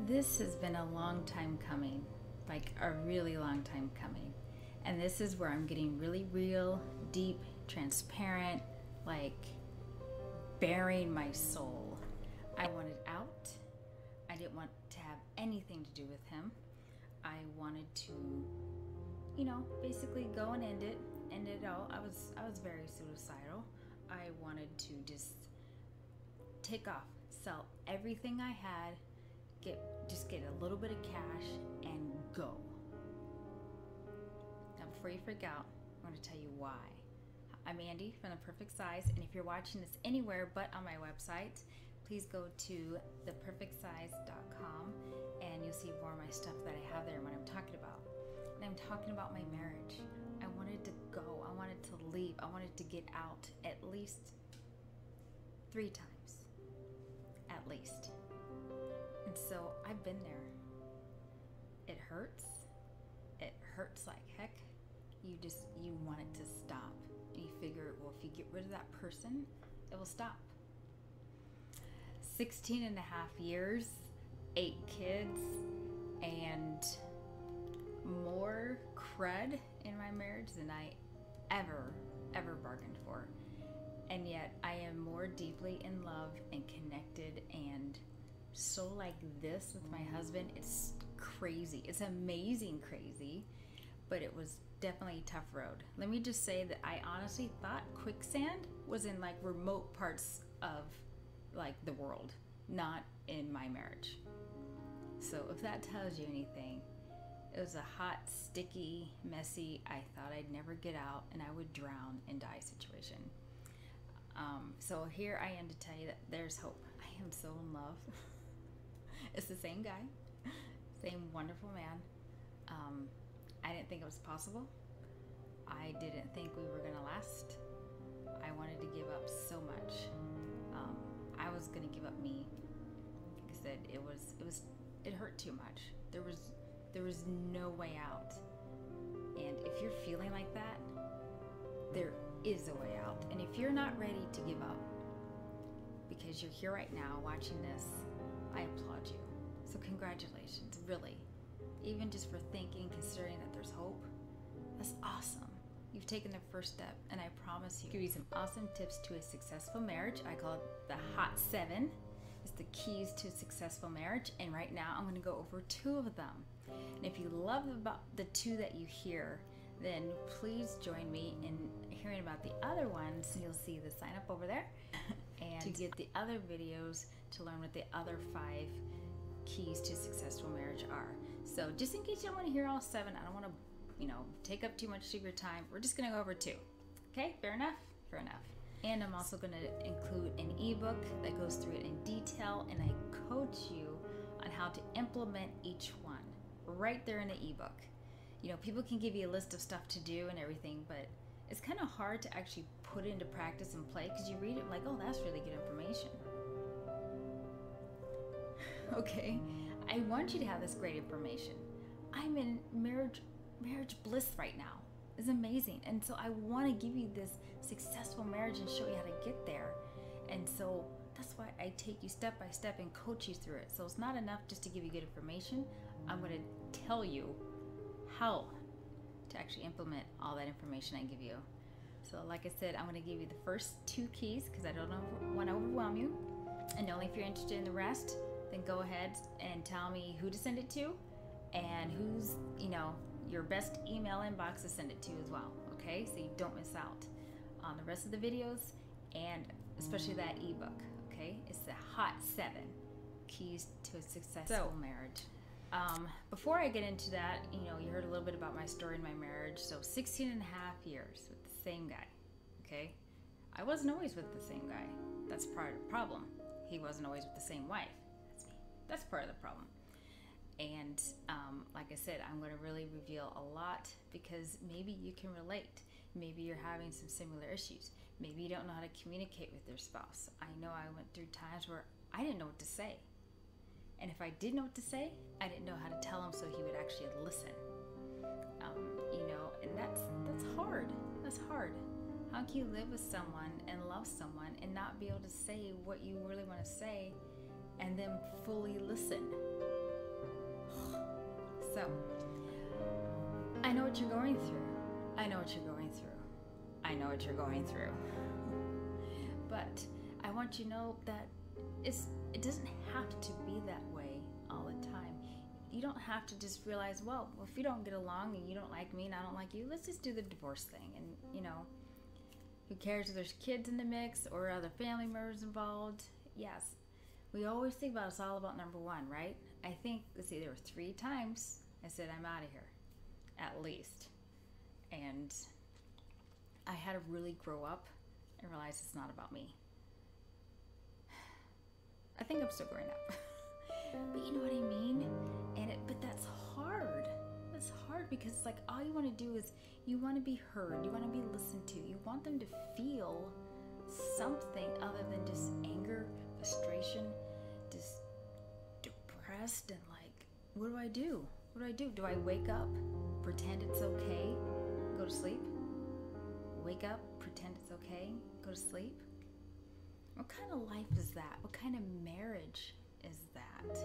This has been a long time coming, like a really long time coming. And this is where I'm getting really real, deep, transparent, like bearing my soul. I wanted out. I didn't want to have anything to do with him. I wanted to, basically go and end it all. I was very suicidal. I wanted to just take off, sell everything I had, get a little bit of cash and go. Now before you freak out, I'm going to tell you why. I'm Andy from The Perfect Size, and if you're watching this anywhere but on my website, please go to theperfectsize.com and you'll see more of my stuff that I have there and what I'm talking about. And I'm talking about my marriage. I wanted to go. I wanted to leave. I wanted to get out at least 3 times. At least. And so I've been there. It hurts. It hurts like heck. You want it to stop. And you figure, well, if you get rid of that person, it will stop. 16 and a half years, 8 kids, and more crud in my marriage than I ever bargained for. And yet I am more deeply in love and connected and so like this with my husband. It's crazy. It's amazing crazy, but it was definitely a tough road. Let me just say that I honestly thought quicksand was in like remote parts of like the world, not in my marriage. So if that tells you anything, it was a hot, sticky, messy, I thought I'd never get out and I would drown and die situation. So here I am to tell you that there's hope. I am so in love. It's the same guy, same wonderful man. I didn't think it was possible. I didn't think we were gonna last. I wanted to give up so much. I was gonna give up me. Like I said, it hurt too much. There was no way out. And if you're feeling like that, there is a way out. And if you're not ready to give up, because you're here right now watching this, I applaud you. So congratulations, really. Even just for thinking, considering that there's hope, that's awesome. You've taken the first step, and I promise you, I'll give you some awesome tips to a successful marriage. I call it the Hot 7. It's the keys to a successful marriage, and right now I'm going to go over 2 of them. And if you love about the 2 that you hear, then please join me in hearing about the other ones. You'll see the sign up over there and to get the other videos to learn what the other 5 keys to successful marriage are. So just in case you don't want to hear all 7, I don't want to take up too much of your time. We're just going to go over 2. Okay, fair enough? Fair enough. And I'm also going to include an ebook that goes through it in detail, and I coach you on how to implement each one right there in the ebook. People can give you a list of stuff to do and everything, but it's kind of hard to actually put it into practice and play because you read it like, oh, that's really good information. Okay, I want you to have this great information. I'm in marriage bliss right now. It's amazing. And so I want to give you this successful marriage and show you how to get there. And so that's why I take you step by step and coach you through it. So it's not enough just to give you good information. I'm going to tell you how to actually implement all that information I give you. So like I said, I'm going to give you the first 2 keys because I don't want to overwhelm you. And only if you're interested in the rest, then go ahead and tell me who to send it to and who's, your best email inbox to send it to as well. Okay, so you don't miss out on the rest of the videos and especially that ebook. Okay, it's the Hot 7 keys to a successful marriage. Before I get into that, you heard a little bit about my story in my marriage. So 16 and a half years with the same guy. Okay, I wasn't always with the same guy. That's part of the problem. He wasn't always with the same wife. That's me. That's part of the problem. And like I said, I'm going to really reveal a lot because maybe you can relate. Maybe you're having some similar issues. Maybe you don't know how to communicate with your spouse. I know I went through times where I didn't know what to say. And if I did know what to say, I didn't know how to tell him so he would actually listen. And that's hard. That's hard. How can you live with someone and love someone and not be able to say what you really want to say and then fully listen? So, I know what you're going through. I know what you're going through. I know what you're going through. But I want you to know that it doesn't have to be that way all the time. You don't have to just realize, well, if you don't get along and you don't like me and I don't like you, let's just do the divorce thing. And, who cares if there's kids in the mix or other family members involved? Yes. We always think about it's all about number one, right? I think, let's see, there were 3 times I said, I'm out of here, at least. And I had to really grow up and realize it's not about me. I think I'm still growing up. But you know what I mean? But that's hard. That's hard because it's like all you want to do is you want to be heard. You want to be listened to. You want them to feel something other than just anger, frustration, just depressed, and like, what do I do? What do I do? Do I wake up, pretend it's okay, go to sleep? Wake up, pretend it's okay, go to sleep? What kind of life is that? What kind of marriage is that?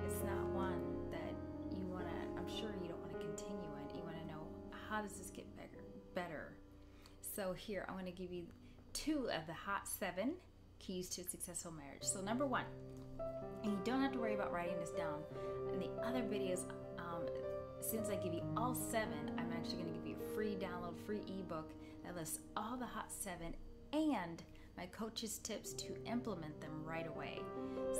It's not one that you want to, I'm sure you don't want to continue in. You want to know, how does this get better? So here, I'm going to give you 2 of the hot 7 keys to a successful marriage. So number 1, and you don't have to worry about writing this down. In the other videos, as soon as I give you all 7, I'm actually going to give you a free download, free ebook that lists all the hot 7 and my coach's tips to implement them right away.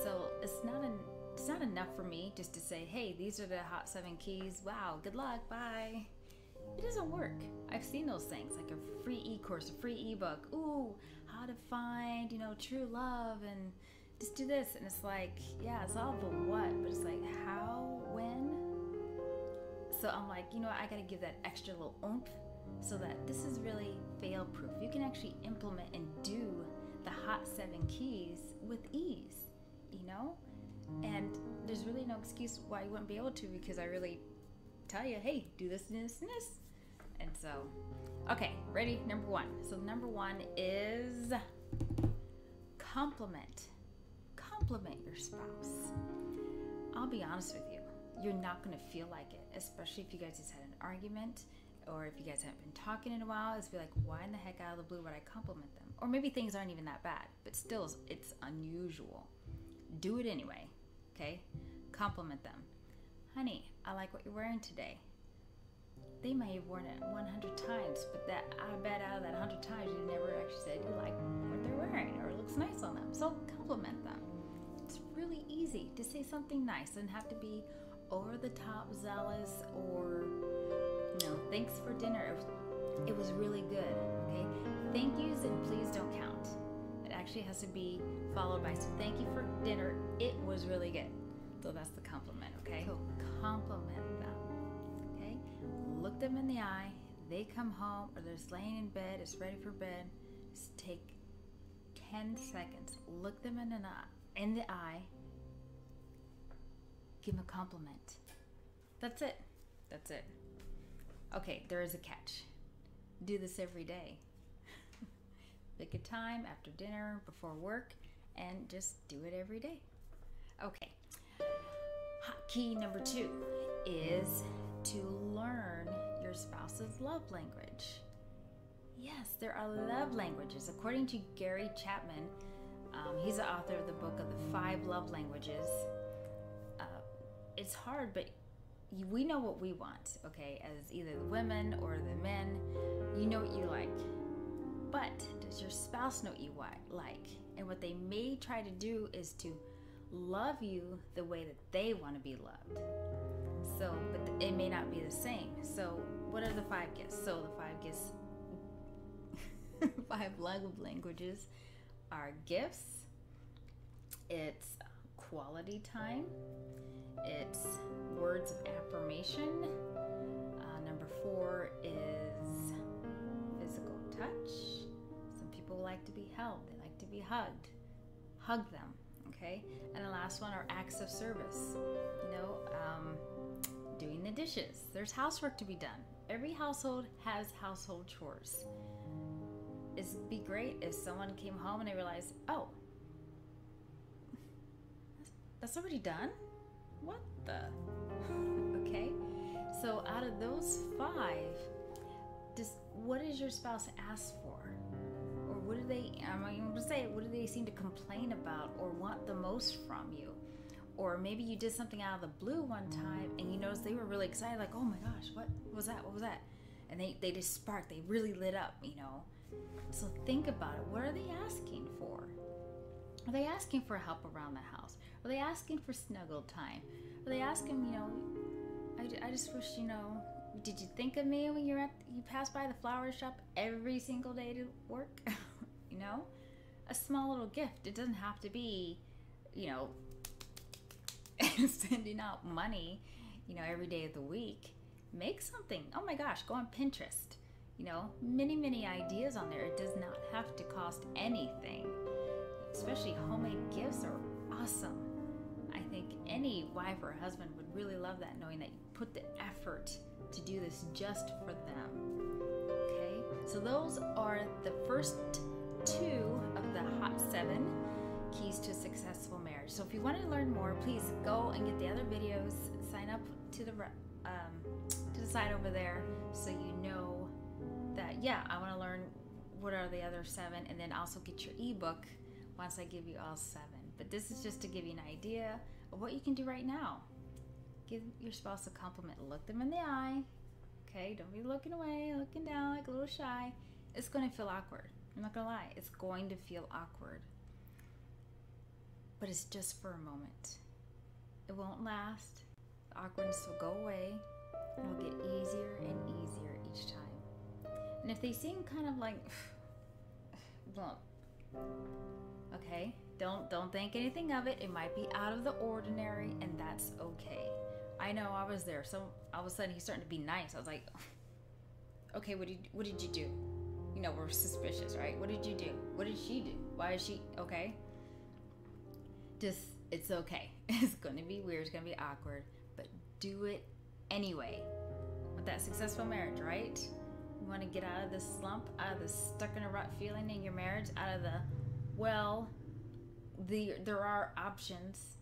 So it's not enough for me just to say, hey, these are the hot 7 keys. Wow, good luck, bye. It doesn't work. I've seen those things, like a free e-course, a free ebook. Ooh, how to find, true love, and just do this. And it's like, yeah, it's all the what, but it's like how, when. So I'm like, I got to give that extra little oomph so that this is really fail-proof. You can actually implement and do the hot 7 keys with ease, And there's really no excuse why you wouldn't be able to, because I really tell you, hey, do this and this and this. And so, okay, ready? Number 1. So number 1 is compliment. Compliment your spouse. I'll be honest with you. You're not going to feel like it, especially if you guys just had an argument, or if you guys haven't been talking in a while. It's be like, why in the heck out of the blue would I compliment them? Or maybe things aren't even that bad, but still, it's unusual. Do it anyway, okay? Compliment them. Honey, I like what you're wearing today. They may have worn it 100 times, but I bet out of that 100 times, you never actually said you like what they're wearing or it looks nice on them. So compliment them. It's really easy to say something nice. It doesn't have to be over the top zealous or, thanks for dinner. It was really good, okay? Thank yous and please don't count. It actually has to be followed by, so thank you for dinner. It was really good. So that's the compliment, okay? So compliment them, okay? Look them in the eye. They come home or they're just laying in bed. It's ready for bed. Just take 10 seconds. Look them in the eye. Give them a compliment. That's it. That's it. Okay, there is a catch. Do this every day. Pick a time after dinner, before work, and just do it every day. Okay. Hot key number 2 is to learn your spouse's love language. Yes, there are love languages. According to Gary Chapman, he's the author of the book of the 5 love languages. It's hard, but we know what we want, okay, as either the women or the men. You know what you like. But does your spouse know what you like? And what they may try to do is to love you the way that they want to be loved. So, but it may not be the same. So, what are the 5 gifts? So, the 5 gifts, 5 love languages are gifts, it's quality time, it's words of affirmation. Number 4 is physical touch. Some people like to be held. They like to be hugged. Hug them, okay? And the last one are acts of service. Doing the dishes. There's housework to be done. Every household has household chores. It'd be great if someone came home and they realized, oh, that's already done? What the? So out of those 5, what does your spouse ask for? Or what do they, what do they seem to complain about or want the most from you? Or maybe you did something out of the blue one time and you noticed they were really excited, like, oh my gosh, what was that? What was that? And they just sparked, they really lit up, you know? So think about it. What are they asking for? Are they asking for help around the house? Are they asking for snuggle time? Are they asking, you know, I just wish, you know, did you think of me when you pass by the flower shop every single day to work? You know, a small little gift. It doesn't have to be, you know, sending out money, you know, every day of the week. Make something. Oh my gosh, go on Pinterest. You know, many ideas on there. It does not have to cost anything. Especially homemade gifts are awesome. I think any wife or husband would really love that, knowing that you put the effort to do this just for them. Okay, so those are the first 2 of the Hot 7 Keys to a Successful Marriage. So if you want to learn more, please go and get the other videos, sign up to the site over there, so you know that, yeah, I want to learn what are the other 7, and then also get your ebook once I give you all 7. But this is just to give you an idea of what you can do right now. Give your spouse a compliment. Look them in the eye. Okay, don't be looking away, looking down like a little shy. It's going to feel awkward. I'm not going to lie. It's going to feel awkward. But it's just for a moment. It won't last. The awkwardness will go away. And it'll get easier and easier each time. And if they seem kind of like, well, okay, don't think anything of it. It might be out of the ordinary, and that's okay. I know I was there. So all of a sudden he's starting to be nice. I was like, okay, what did you do? You know, we're suspicious, right? What did you do? What did she do? Why is she okay? It's okay. It's going to be weird. It's going to be awkward, but do it anyway. With that successful marriage, right? You want to get out of this slump, out of this stuck in a rut feeling in your marriage, out of the, well, there are options.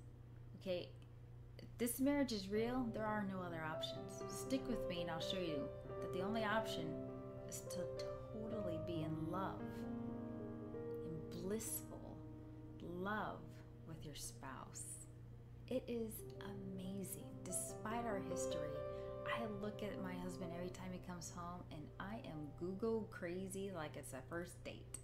Okay, if this marriage is real, there are no other options. Stick with me and I'll show you that the only option is to totally be in love, in blissful love with your spouse. It is amazing. Despite our history, I look at my husband every time he comes home and I am Google crazy like it's a first date.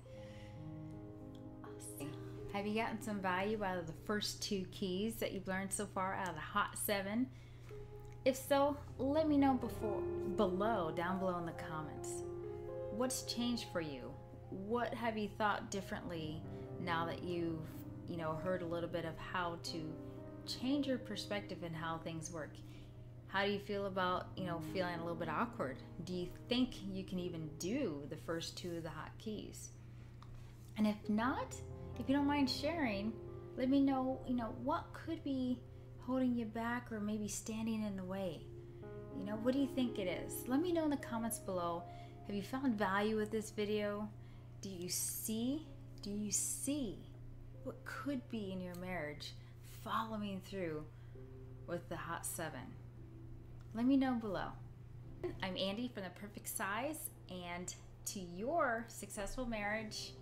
Awesome. Have you gotten some value out of the first 2 keys that you've learned so far out of the Hot 7? If so, let me know down below in the comments. What's changed for you? What have you thought differently now that you've, you know, heard a little bit of how to change your perspective and how things work? How do you feel about, you know, feeling a little bit awkward? Do you think you can even do the first 2 of the hot keys? And if not, if you don't mind sharing, let me know, you know, what could be holding you back or maybe standing in the way. You know, what do you think it is? Let me know in the comments below. Have you found value with this video? Do you see what could be in your marriage following through with the Hot 7? Let me know below. I'm Andy from The Perfect Size, and to your successful marriage,